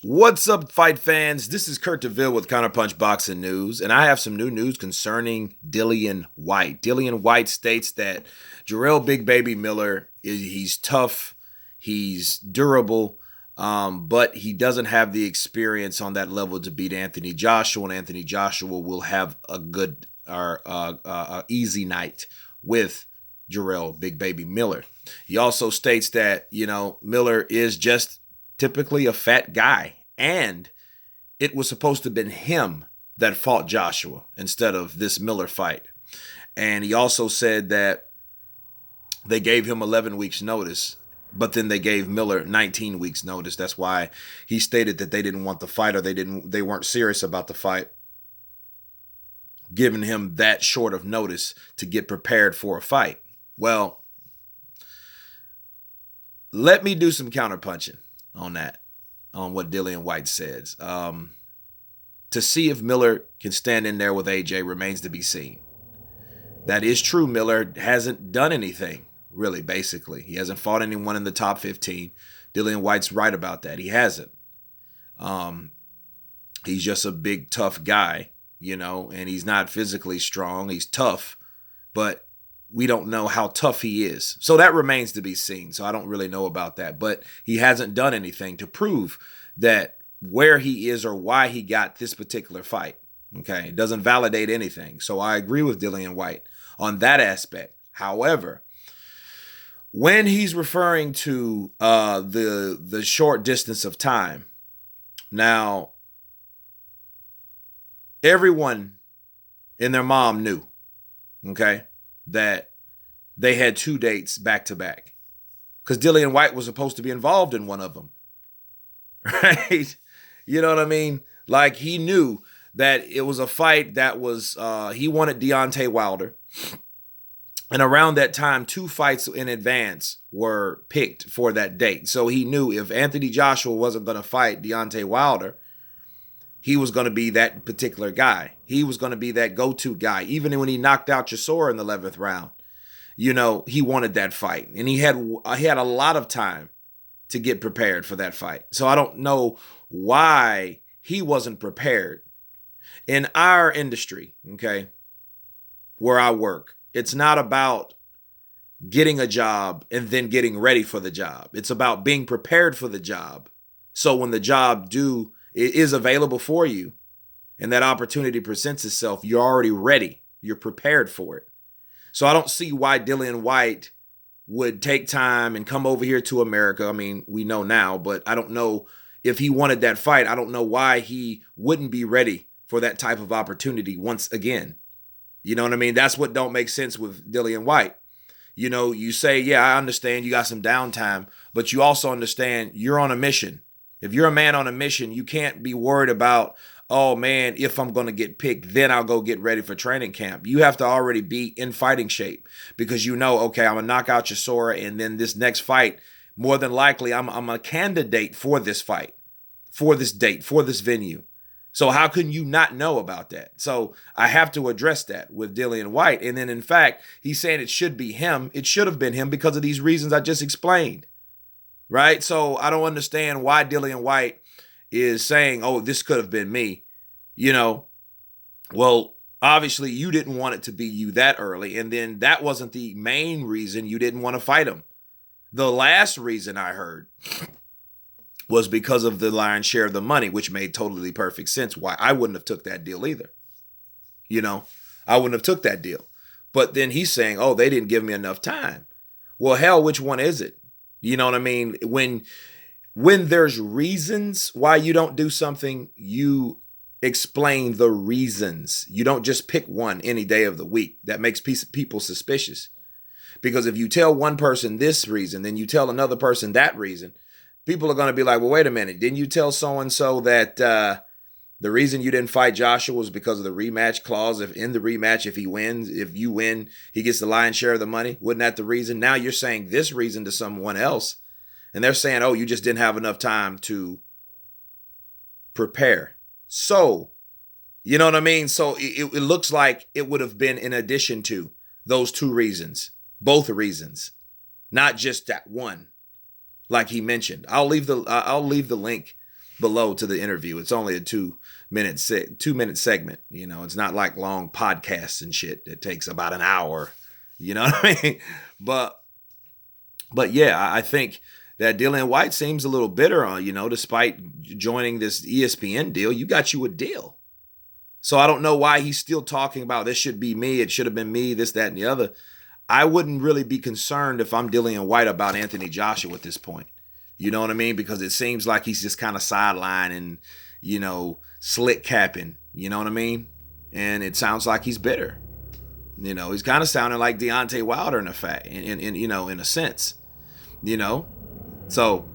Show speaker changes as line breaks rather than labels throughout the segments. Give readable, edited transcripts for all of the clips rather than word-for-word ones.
What's up, fight fans? This is Kurt DeVille with Counterpunch Boxing News, and I have some new news concerning Dillian Whyte. Dillian Whyte states that Jerrell Big Baby Miller, he's tough, he's durable, but he doesn't have the experience on that level to beat Anthony Joshua, and Anthony Joshua will have a good or easy night with Jerrell Big Baby Miller. He also states that, Miller is just typically a fat guy, and it was supposed to have been him that fought Joshua instead of this Miller fight. And he also said that they gave him 11 weeks notice, but then they gave Miller 19 weeks notice. That's why he stated that they didn't want the fight, or they weren't serious about the fight, giving him that short of notice to get prepared for a fight. Well, let me do some counterpunching on that, on what Dillian Whyte says. To see if Miller can stand in there with AJ remains to be seen. That is true. Miller hasn't done anything, really, basically. He hasn't fought anyone in the top 15. Dillian Whyte's right about that. He hasn't. He's just a big, tough guy, and he's not physically strong. He's tough, but we don't know how tough he is. So that remains to be seen. So I don't really know about that. But he hasn't done anything to prove that where he is or why he got this particular fight. Okay, it doesn't validate anything. So I agree with Dillian Whyte on that aspect. However, when he's referring to the short distance of time, now everyone and their mom knew, okay, that they had 2 dates back to back, because Dillian Whyte was supposed to be involved in one of them, right? You know what I mean? Like, he knew that it was a fight that was, he wanted Deontay Wilder. And around that time, 2 fights in advance were picked for that date. So he knew if Anthony Joshua wasn't going to fight Deontay Wilder, he was going to be that particular guy. He was going to be that go-to guy. Even when he knocked out Chisora in the 11th round, he wanted that fight. And he had a lot of time to get prepared for that fight. So I don't know why he wasn't prepared. In our industry, okay, where I work, it's not about getting a job and then getting ready for the job. It's about being prepared for the job. So when the job is available for you and that opportunity presents itself, you're already ready. You're prepared for it. So I don't see why Dillian Whyte would take time and come over here to America. I mean, we know now, but I don't know if he wanted that fight. I don't know why he wouldn't be ready for that type of opportunity once again. You know what I mean? That's what don't make sense with Dillian Whyte. You say, yeah, I understand you got some downtime, but you also understand you're on a mission. If you're a man on a mission, you can't be worried about, oh man, if I'm going to get picked, then I'll go get ready for training camp. You have to already be in fighting shape, because okay, I'm going to knock out Chisora, and then this next fight, more than likely, I'm a candidate for this fight, for this date, for this venue. So how can you not know about that? So I have to address that with Dillian Whyte. And then, in fact, he's saying it should be him. It should have been him because of these reasons I just explained. Right? So I don't understand why Dillian Whyte is saying, oh, this could have been me. Well, obviously you didn't want it to be you that early. And then that wasn't the main reason you didn't want to fight him. The last reason I heard was because of the lion's share of the money, which made totally perfect sense why I wouldn't have took that deal either. I wouldn't have took that deal. But then he's saying, oh, they didn't give me enough time. Well, hell, which one is it? You know what I mean? When there's reasons why you don't do something, you explain the reasons. You don't just pick one any day of the week. That makes people suspicious. Because if you tell one person this reason, then you tell another person that reason, people are going to be like, well, wait a minute. Didn't you tell so-and-so that the reason you didn't fight Joshua was because of the rematch clause? If in the rematch, if you win, he gets the lion's share of the money. Wasn't that the reason? Now you're saying this reason to someone else. And they're saying, oh, you just didn't have enough time to prepare. So, you know what I mean? So it looks like it would have been in addition to those 2 reasons, both reasons, not just that one, like he mentioned. I'll leave the link below to the interview. It's only a 2-minute segment. You know, it's not like long podcasts and shit that takes about an hour. You know what I mean? But yeah, I think that Dillian Whyte seems a little bitter on, you know, despite joining this ESPN deal. You got you a deal. So I don't know why he's still talking about this should be me, it should have been me, this, that, and the other. I wouldn't really be concerned if I'm Dillian Whyte about Anthony Joshua at this point. You know what I mean? Because it seems like he's just kind of sidelining, you know, slick capping. You know what I mean? And it sounds like he's bitter. You know, he's kind of sounding like Deontay Wilder in effect, in you know, in a sense. You know? So,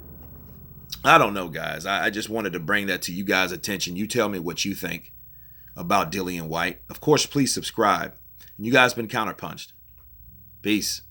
I don't know, guys. I just wanted to bring that to you guys' attention. You tell me what you think about Dillian Whyte. Of course, please subscribe. And you guys been counterpunched. Peace.